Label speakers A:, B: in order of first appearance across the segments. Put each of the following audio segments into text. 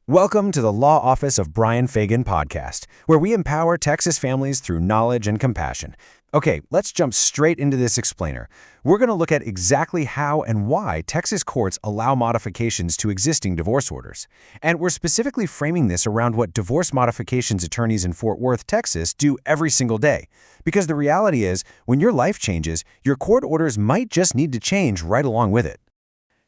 A: Welcome to the Law Office of Bryan Fagan podcast, where we empower Texas families through knowledge and compassion. Okay, let's jump straight into this explainer. We're going to look at exactly how and why Texas courts allow modifications to existing divorce orders. And we're specifically framing this around what divorce modifications attorneys in Fort Worth, Texas do every single day. Because the reality is, when your life changes, your court orders might just need to change right along with it.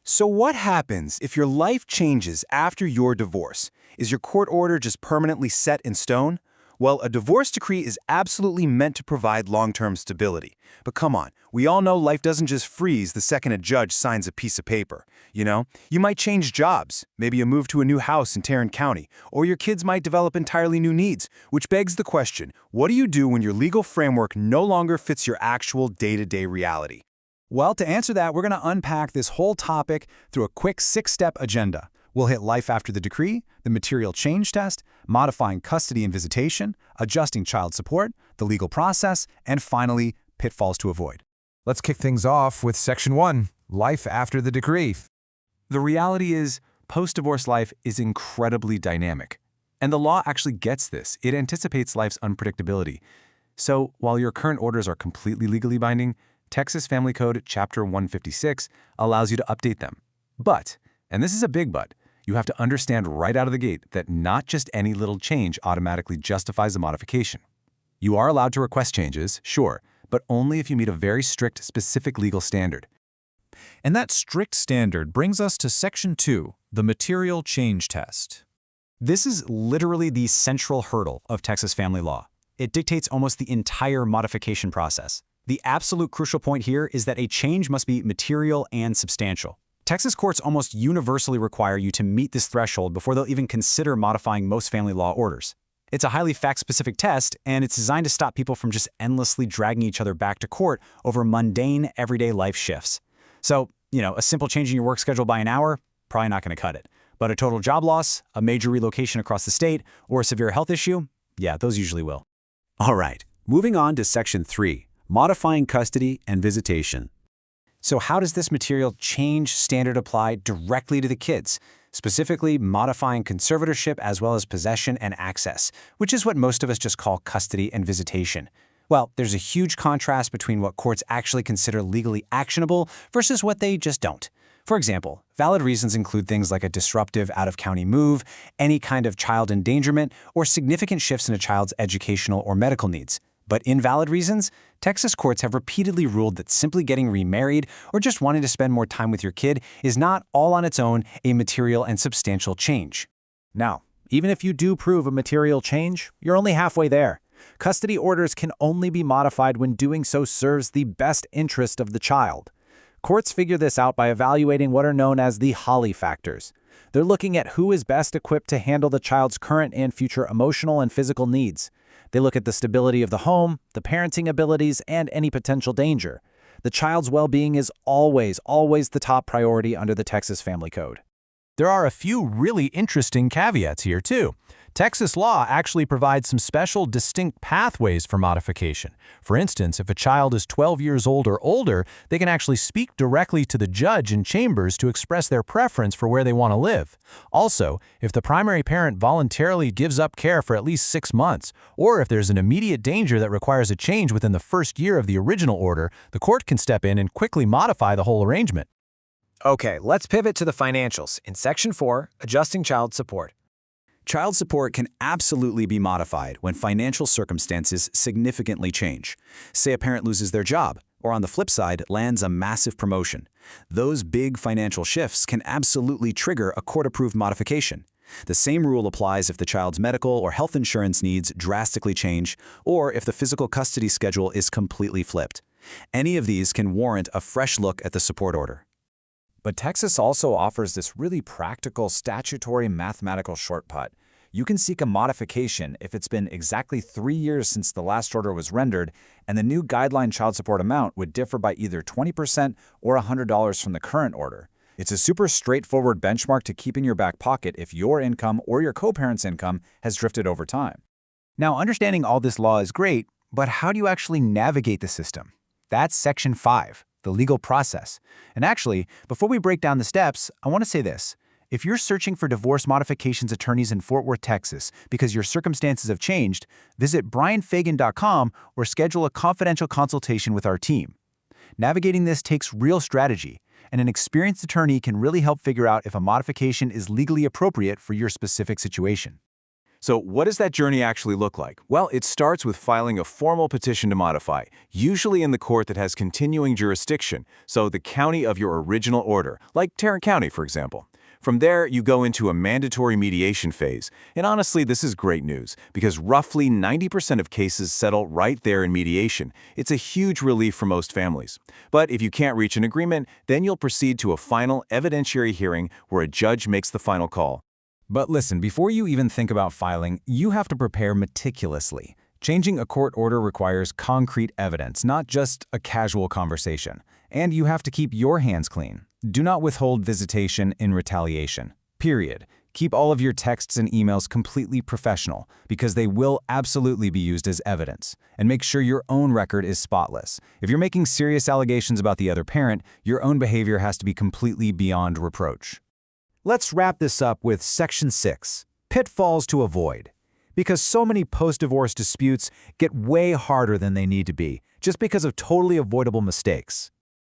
B: So what happens if your life changes after your divorce? Is your court order just permanently set in stone? Well, a divorce decree is absolutely meant to provide long-term stability. But come on, we all know life doesn't just freeze the second a judge signs a piece of paper. You might change jobs, maybe you move to a new house in Tarrant County, or your kids might develop entirely new needs, which begs the question, what do you do when your legal framework no longer fits your actual day-to-day reality?
C: Well, to answer that, we're going to unpack this whole topic through a quick 6-step agenda. We'll hit life after the decree, the material change test, modifying custody and visitation, adjusting child support, the legal process, and finally, pitfalls to avoid.
D: Let's kick things off with Section 1, Life After the Decree.
B: The reality is, post-divorce life is incredibly dynamic. And the law actually gets this. It anticipates life's unpredictability. So, while your current orders are completely legally binding, Texas Family Code Chapter 156 allows you to update them. But, and this is a big but, you have to understand right out of the gate that not just any little change automatically justifies a modification. You are allowed to request changes, sure, but only if you meet a very strict, specific legal standard.
E: And that strict standard brings us to Section 2, the material change test.
C: This is literally the central hurdle of Texas family law. It dictates almost the entire modification process. The absolute crucial point here is that a change must be material and substantial. Texas courts almost universally require you to meet this threshold before they'll even consider modifying most family law orders. It's a highly fact-specific test, and it's designed to stop people from just endlessly dragging each other back to court over mundane, everyday life shifts. So, a simple change in your work schedule by an hour, probably not going to cut it. But a total job loss, a major relocation across the state, or a severe health issue, yeah, those usually will.
A: All right, moving on to Section 3, Modifying Custody and Visitation.
C: So how does this material change standard apply directly to the kids, specifically modifying conservatorship as well as possession and access, which is what most of us just call custody and visitation? Well, there's a huge contrast between what courts actually consider legally actionable versus what they just don't. For example, valid reasons include things like a disruptive out-of-county move, any kind of child endangerment, or significant shifts in a child's educational or medical needs. But invalid reasons, Texas courts have repeatedly ruled that simply getting remarried or just wanting to spend more time with your kid is not all on its own a material and substantial change.
E: Now, even if you do prove a material change, you're only halfway there. Custody orders can only be modified when doing so serves the best interest of the child. Courts figure this out by evaluating what are known as the Holly factors. They're looking at who is best equipped to handle the child's current and future emotional and physical needs. They look at the stability of the home, the parenting abilities, and any potential danger. The child's well-being is always the top priority under the Texas Family Code.
D: There are a few really interesting caveats here, too. Texas law actually provides some special, distinct pathways for modification. For instance, if a child is 12 years old or older, they can actually speak directly to the judge in chambers to express their preference for where they want to live. Also, if the primary parent voluntarily gives up care for at least 6 months, or if there's an immediate danger that requires a change within the first year of the original order, the court can step in and quickly modify the whole arrangement.
F: Okay, let's pivot to the financials. In Section 4, Adjusting Child Support.
C: Child support can absolutely be modified when financial circumstances significantly change. Say a parent loses their job, or on the flip side, lands a massive promotion. Those big financial shifts can absolutely trigger a court-approved modification. The same rule applies if the child's medical or health insurance needs drastically change, or if the physical custody schedule is completely flipped. Any of these can warrant a fresh look at the support order.
E: But Texas also offers this really practical statutory mathematical shortcut. You can seek a modification if it's been exactly 3 years since the last order was rendered, and the new guideline child support amount would differ by either 20% or $100 from the current order. It's a super straightforward benchmark to keep in your back pocket if your income or your co-parent's income has drifted over time.
C: Now, understanding all this law is great, but how do you actually navigate the system? That's Section 5, the legal process. And actually, before we break down the steps, I want to say this. If you're searching for divorce modifications attorneys in Fort Worth, Texas, because your circumstances have changed, visit bryanfagan.com or schedule a confidential consultation with our team. Navigating this takes real strategy, and an experienced attorney can really help figure out if a modification is legally appropriate for your specific situation.
B: So what does that journey actually look like? Well, it starts with filing a formal petition to modify, usually in the court that has continuing jurisdiction, so the county of your original order, like Tarrant County, for example. From there, you go into a mandatory mediation phase. And honestly, this is great news, because roughly 90% of cases settle right there in mediation. It's a huge relief for most families. But if you can't reach an agreement, then you'll proceed to a final evidentiary hearing where a judge makes the final call.
C: But listen, before you even think about filing, you have to prepare meticulously. Changing a court order requires concrete evidence, not just a casual conversation. And you have to keep your hands clean. Do not withhold visitation in retaliation. Period. Keep all of your texts and emails completely professional, because they will absolutely be used as evidence. And make sure your own record is spotless. If you're making serious allegations about the other parent, your own behavior has to be completely beyond reproach.
A: Let's wrap this up with Section 6, Pitfalls to Avoid. Because so many post-divorce disputes get way harder than they need to be, just because of totally avoidable mistakes.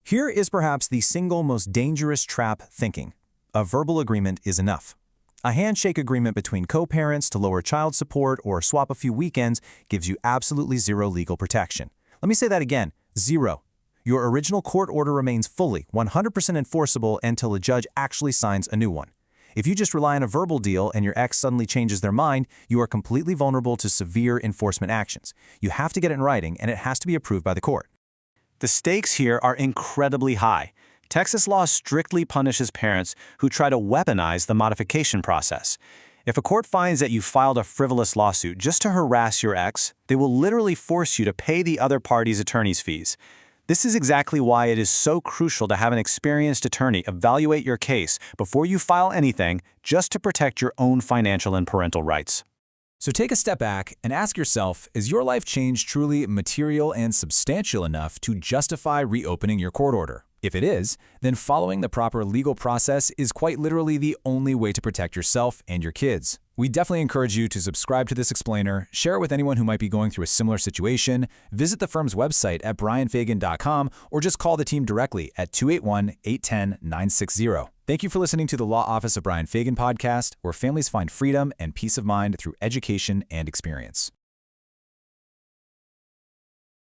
A: Here is perhaps the single most dangerous trap thinking. A verbal agreement is enough. A handshake agreement between co-parents to lower child support or swap a few weekends gives you absolutely zero legal protection. Let me say that again, zero. Your original court order remains fully, 100% enforceable until a judge actually signs a new one. If you just rely on a verbal deal and your ex suddenly changes their mind, you are completely vulnerable to severe enforcement actions. You have to get it in writing, and it has to be approved by the court.
C: The stakes here are incredibly high. Texas law strictly punishes parents who try to weaponize the modification process. If a court finds that you filed a frivolous lawsuit just to harass your ex, they will literally force you to pay the other party's attorney's fees. This is exactly why it is so crucial to have an experienced attorney evaluate your case before you file anything, just to protect your own financial and parental rights.
A: So take a step back and ask yourself, is your life change truly material and substantial enough to justify reopening your court order? If it is, then following the proper legal process is quite literally the only way to protect yourself and your kids. We definitely encourage you to subscribe to this explainer, share it with anyone who might be going through a similar situation, visit the firm's website at bryanfagan.com, or just call the team directly at 281-810-960. Thank you for listening to the Law Office of Bryan Fagan podcast, where families find freedom and peace of mind through education and experience.